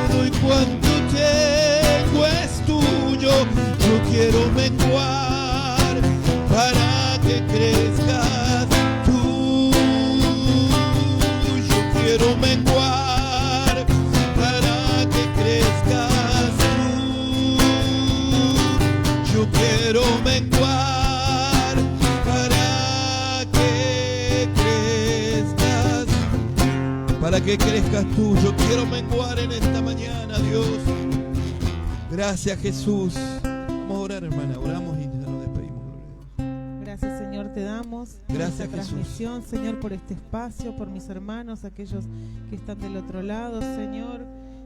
todo y cuanto tengo es tuyo. Yo quiero menguar para que crezcas tú. Yo quiero menguar para que crezcas tú. Yo quiero menguar en esta mañana, Dios. Gracias, Jesús. Vamos a orar, hermana. Oramos y nos despedimos. Gracias, Señor, te damos. Gracias, esta transmisión, Jesús. Señor, por este espacio, por mis hermanos, aquellos que están del otro lado, Señor.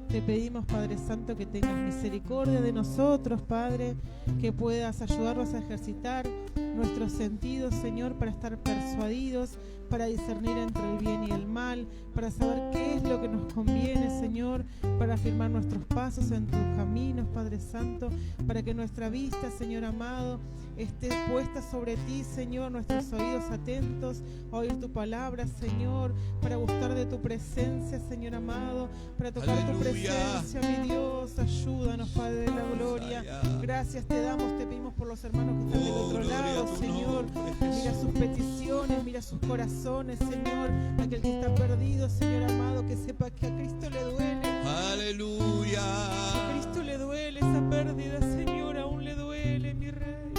Te pedimos, Padre Santo, que tengas misericordia de nosotros, Padre, que puedas ayudarnos a ejercitar nuestros sentidos, Señor, para estar persuadidos, para discernir entre el bien y el mal, para saber qué es lo que nos conviene, Señor, para afirmar nuestros pasos en tus caminos, Padre Santo, para que nuestra vista, Señor amado, esté puesta sobre ti, Señor, nuestros oídos atentos a oír tu palabra, Señor, para gustar de tu presencia, Señor amado, para tocar tu presencia, mi Dios. Ayúdanos, Padre de la gloria. Gracias te damos, te pedimos por los hermanos que están del otro lado, Señor. Mira sus peticiones, mira sus corazones, Señor. Aquel que está perdido, Señor amado, que sepa que a Cristo le duele. Aleluya. A Cristo le duele esa pérdida, Señor, aún le duele, mi Rey.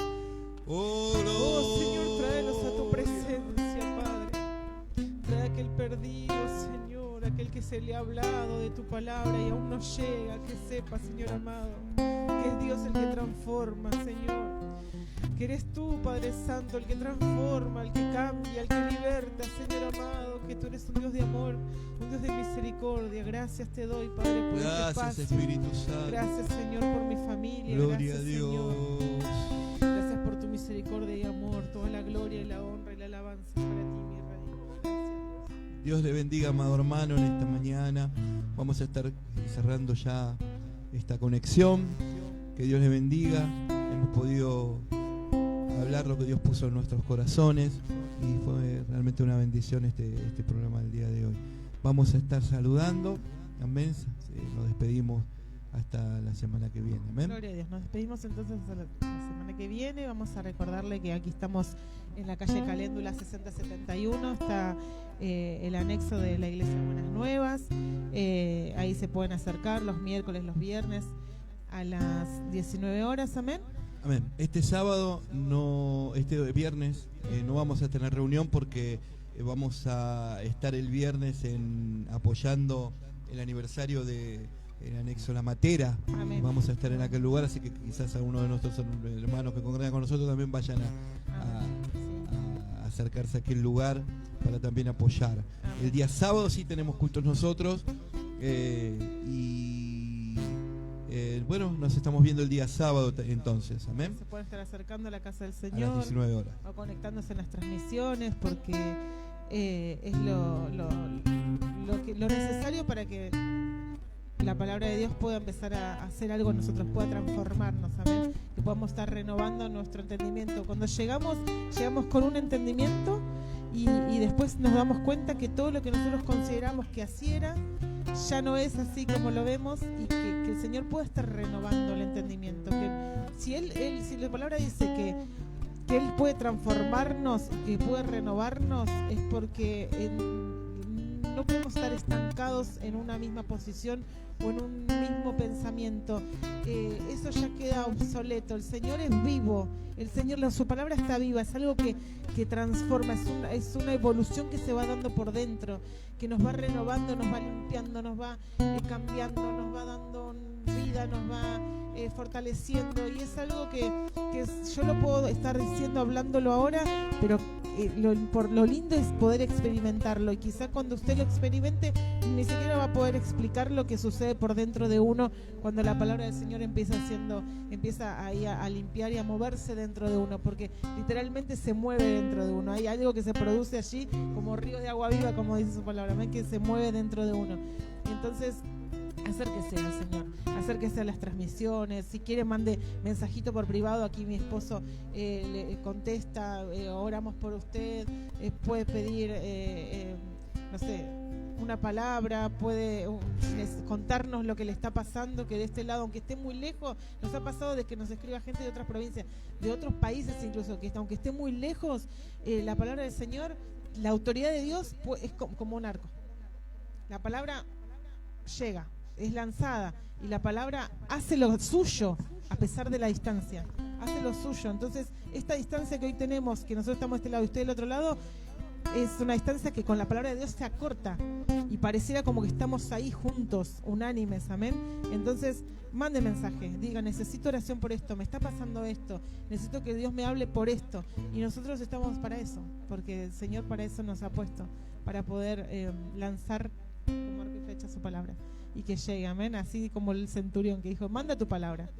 Oh, Señor, tráelos a tu presencia, Padre. Trae aquel perdido, Señor, aquel que se le ha hablado de tu palabra y aún no llega, que sepa, Señor amado, que es Dios el que transforma, Señor. Que eres tú, Padre Santo, el que transforma, el que cambia, el que liberta, Señor amado, que tú eres un Dios de amor, un Dios de misericordia. Gracias te doy, Padre, por este espacio. Gracias, Espíritu Santo. Gracias, Señor, por mi familia. Gloria Gracias, a Dios. Señor. Gracias por tu misericordia y amor. Toda la gloria y la honra y la alabanza para ti, mi Rey. Gracias. Dios le bendiga, amado hermano, en esta mañana. Vamos a estar cerrando ya esta conexión. Que Dios le bendiga. Hemos podido hablar lo que Dios puso en nuestros corazones y fue realmente una bendición este programa del día de hoy. Vamos a estar saludando. Amén. Nos despedimos hasta la semana que viene. Amén. Gloria a Dios. Nos despedimos entonces hasta la semana que viene. Vamos a recordarle que aquí estamos en la calle Caléndula 6071. Está el anexo de la Iglesia Buenas Nuevas. Ahí se pueden acercar los miércoles, los viernes a las 19 horas. Amén. Amén. Este sábado, este viernes, no vamos a tener reunión porque vamos a estar el viernes apoyando el aniversario del anexo La Matera. Amén. Vamos a estar en aquel lugar, así que quizás algunos de nuestros hermanos que congregan con nosotros también vayan a acercarse a aquel lugar para también apoyar. Amén. El día sábado sí tenemos cultos nosotros bueno, nos estamos viendo el día sábado entonces, amén. Se pueden estar acercando a la casa del Señor a las 19 horas o conectándose en las transmisiones porque es lo necesario para que la palabra de Dios pueda empezar a hacer algo en nosotros, pueda transformarnos, amén, que podamos estar renovando nuestro entendimiento. Cuando llegamos con un entendimiento y después nos damos cuenta que todo lo que nosotros consideramos que así era ya no es así como lo vemos y que el Señor pueda estar renovando el entendimiento. Que si la palabra dice que Él puede transformarnos, que puede renovarnos, es porque no podemos estar estancados en una misma posición o en un mismo pensamiento. Eso ya queda obsoleto. El Señor es vivo, su palabra está viva, es algo que transforma, es una evolución que se va dando por dentro, que nos va renovando, nos va limpiando, nos va cambiando, nos va dando vida, nos va fortaleciendo, y es algo que yo lo puedo estar diciendo, hablándolo ahora, pero por lo lindo es poder experimentarlo, y quizá cuando usted lo experimente ni siquiera va a poder explicar lo que sucede por dentro de uno cuando la palabra del Señor empieza ahí a limpiar y a moverse dentro de uno, porque literalmente se mueve dentro de uno. Hay algo que se produce allí como río de agua viva, como dice su palabra, que se mueve dentro de uno. Y entonces acérquese al Señor, acérquese a las transmisiones. Si quiere, mande mensajito por privado, aquí mi esposo le contesta, oramos por usted, puede pedir no sé, una palabra, puede contarnos lo que le está pasando, que de este lado, aunque esté muy lejos, nos ha pasado de que nos escriba gente de otras provincias, de otros países incluso, que aunque esté muy lejos, la palabra del Señor, la autoridad de Dios es como un arco. La palabra llega, es lanzada, y la palabra hace lo suyo a pesar de la distancia, hace lo suyo. Entonces esta distancia que hoy tenemos, que nosotros estamos de este lado y usted del otro lado, es una distancia que con la palabra de Dios se acorta y pareciera como que estamos ahí juntos, unánimes, amén. Entonces, mande mensaje, diga, necesito oración por esto, me está pasando esto, necesito que Dios me hable por esto. Y nosotros estamos para eso, porque el Señor para eso nos ha puesto, para poder lanzar con marco y flecha su palabra y que llegue, amén. Así como el centurión que dijo, manda tu palabra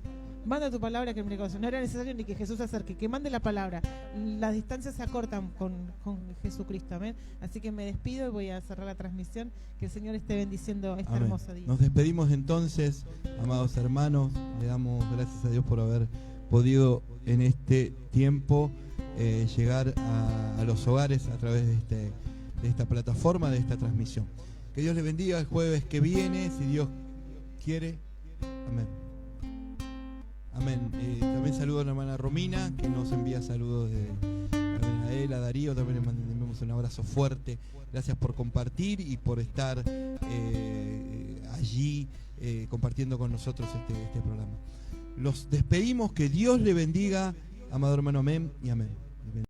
que me negocio. No era necesario ni que Jesús se acerque, que mande la palabra. Las distancias se acortan con Jesucristo, amén. Así que me despido y voy a cerrar la transmisión. Que el Señor esté bendiciendo este amén. Hermoso día. Nos despedimos entonces, amados hermanos. Le damos gracias a Dios por haber podido en este tiempo llegar a los hogares a través de esta plataforma, de esta transmisión. Que Dios les bendiga el jueves que viene, si Dios quiere. Amén. Amén. También saludo a la hermana Romina, que nos envía saludos a él, a Darío. También le enviamos un abrazo fuerte. Gracias por compartir y por estar allí compartiendo con nosotros este programa. Los despedimos. Que Dios le bendiga, amado hermano. Amén y amén.